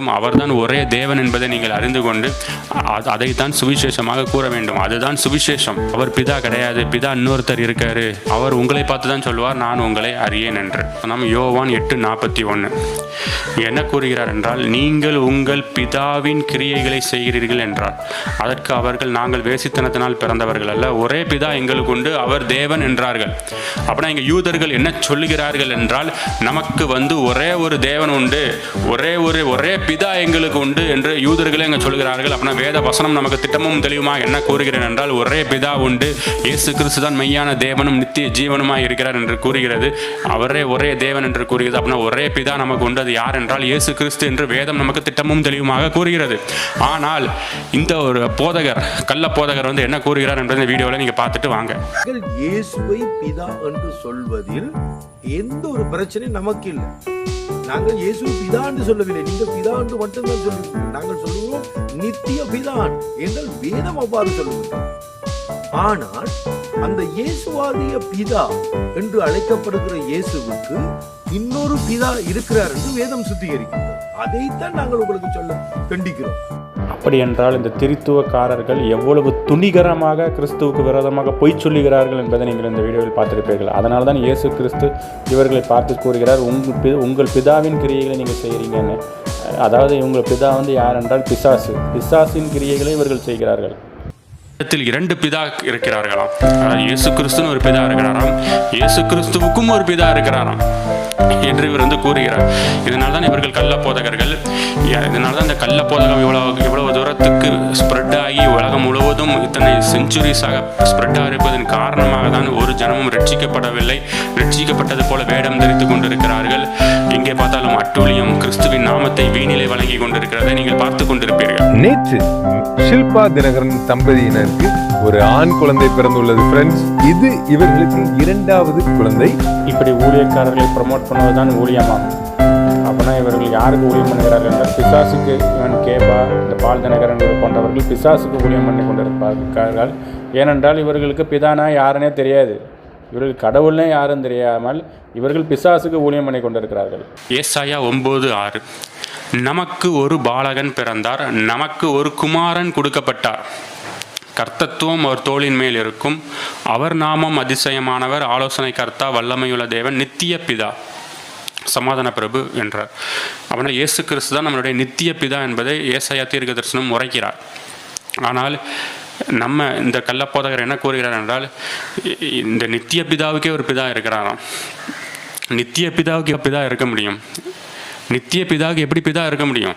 வேண்டும். அவர்தான் ஒரே தேவன் என்பதை நீங்கள் அறிந்து கொண்டு அதைத்தான் சுவிசேஷமாக கூற வேண்டும். அதுதான் சுவிசேஷம். அவர் பிதா கிடையாது, பிதா இன்னொருத்தர் இருக்காரு, அவர் உங்களை பார்த்து தான் சொல்லுவார், நான் உங்களை அறியேன் என்று. நாம் யோவான் 8:41 என்ன கூறுகிறார் என்றால், நீங்கள் உங்கள் பிதாவின் கிரியைகளை செய்கிறீர்கள் என்றார். அதற்கு அவர்கள், நாங்கள் வேசித்தனத்தினால் பிறந்தவர்கள் அல்ல, ஒரே பிதா எங்களுக்கு உண்டு, அவர் தேவன் என்றார்கள். அப்படின்னா இங்கே யூதர்கள் என்ன சொல்லுகிறார்கள் என்றால், நமக்கு ஒரே ஒரு தேவன் உண்டு, ஒரே பிதா எங்களுக்கு உண்டு என்று யூதர்களே இங்கே சொல்கிறார்கள். அப்படின்னா வேத வசனம் நமக்கு திட்டமும் தெளிவுமாக என்ன கூறுகிறேன் என்றால், ஒரே பிதா உண்டு, இயேசு கிறிஸ்து தான் மெய்யான தேவனும் நித்திய ஜீவனுமாய் இருக்கிறார் என்று கூறுகிறது. அவரே ஒரே தேவன் என்று கூறுகிறது. அப்படின்னா ஒரே பிதா நமக்கு உண்டு, அது யார் என்றால் இயேசு கிறிஸ்து என்று வேதம் நமக்கு திட்டமும் தெளிவுமாக கூறுகிறது. ஆனால் இந்த ஒரு போதகர், கள்ள போதகர் என்ன கூறுகிறார் என்பதை வீடியோவில் நீங்க பார்த்துட்டு வாங்க. இயேசுவை பிதா என்று சொல்வதில் எந்த ஒரு பிரச்சனையும் நமக்கு இல்லை. நாங்கள் இயேசுவை பிதா என்று சொல்லவில்லை, நீங்க பிதா என்று மட்டும்தான் சொல்லுவீங்க. நாங்கள் சொல்லுவோம் நித்திய பிதான் என்றால் வேதம் அவ்வாறு சொல்லுவது. ஆனால் அந்த இயேசுவாதிய பிதா என்று அழைக்கப்படுகிற இயேசுவுக்கு இன்னொரு பிதா இருக்கிறார் என்று வேதம் சுத்திகரிக்கிறது. அதைத்தான் நாங்கள் உங்களுக்கு சொல்ல கண்டிக்கிறோம். அப்படி என்றால் இந்த திரித்துவக்காரர்கள் எவ்வளவு துணிகரமாக கிறிஸ்துவுக்கு விரோதமாக பொய் சொல்லுகிறார்கள் என்பதை நீங்கள் இந்த வீடியோவில் பார்த்திருப்பீர்கள். அதனால தான் இயேசு கிறிஸ்து இவர்களை பார்த்து கூறுகிறார், உங்கள் பிதாவின் கிரியைகளை நீங்கள் செய்கிறீங்கன்னு. அதாவது உங்கள் பிதா யார் என்றால் பிசாசு. பிசாசின் கிரியைகளை இவர்கள் செய்கிறார்கள். இரண்டு பிதா இருக்கிறார்களாம். இயேசு கிறிஸ்துன்னு ஒரு பிதா இருக்கிறாராம், இயேசு கிறிஸ்துவுக்கும் ஒரு பிதா இருக்கிறாராம் என்று இவர் கூறுகிறார். இதனால் தான் இவர்கள் கள்ள போதகர்கள். இதனால தான் இந்த கள்ள போதகம் இவ்வளவு தூரத்துக்கு ஸ்ப்ரெட் ஆகி உலகம் முழுவதும் இத்தனை செஞ்சுரிஸாக ஸ்ப்ரெட் ஆகிருப்பதன் காரணமாக தான் ஒரு ஜனமும் ரட்சிக்கப்படவில்லை. ரட்சிக்கப்பட்டது போல வேடம் தரித்து கொண்டிருக்கிறார்கள். எங்கே பார்த்தாலும் அட்டூழியம், கிறிஸ்துவின் நாமத்தை வீணிலே வழங்கி கொண்டிருக்கிறதை நீங்கள் பார்த்து கொண்டிருப்பீர்கள். நேற்று ஷில்பா தினகரன் தம்பதியினருக்கு ஒரு ஆண் குழந்தை பிறந்துள்ளது. ஃப்ரெண்ட்ஸ், இது இவர்களுக்கு இரண்டாவது குழந்தை. இப்படி ஊழியக்காரர்களை ப்ரமோட் பண்ணுவதுதான் ஊழியமாகும். அப்படின்னா இவர்கள் யாருக்கு ஊழியம் பண்ணுகிறார்கள் என்றால் பிசாசுக்கு. இவன் கேபா, இந்த பால் தினகரன் போன்றவர்கள் பிசாசுக்கு ஊழியம் பண்ணி கொண்டிருப்பார்கள். ஏனென்றால் இவர்களுக்கு பிதானா யாருன்னே தெரியாது, இவர்கள் கடவுள்னே யாரும் தெரியாமல் இவர்கள் பிசாசுக்கு ஊழியம் பண்ணி கொண்டிருக்கிறார்கள். ஏசாயா 9:6 நமக்கு ஒரு பாலகன் பிறந்தார், நமக்கு ஒரு குமாரன் கொடுக்கப்பட்டார், கர்த்தத்துவம் அவர் தோளின் மேல் இருக்கும், அவர் நாமம் அதிசயமானவர், ஆலோசனை கர்த்தா, வல்லமையுள்ள தேவன், நித்திய பிதா, சமாதான பிரபு என்றார். அவனால் இயேசு கிறிஸ்து தான் நம்மளுடைய நித்திய பிதா என்பதை ஏசாயா தீர்க்க தரிசனம் உரைக்கிறார். ஆனால் நம்ம இந்த கள்ளப்போதகர் என்ன கூறுகிறார் என்றால், இந்த நித்திய பிதாவுக்கே ஒரு பிதா இருக்கிறாராம். நித்திய பிதாவுக்கு பிதா இருக்க முடியும்? நித்திய பிதாவுக்கு எப்படி பிதா இருக்க முடியும்?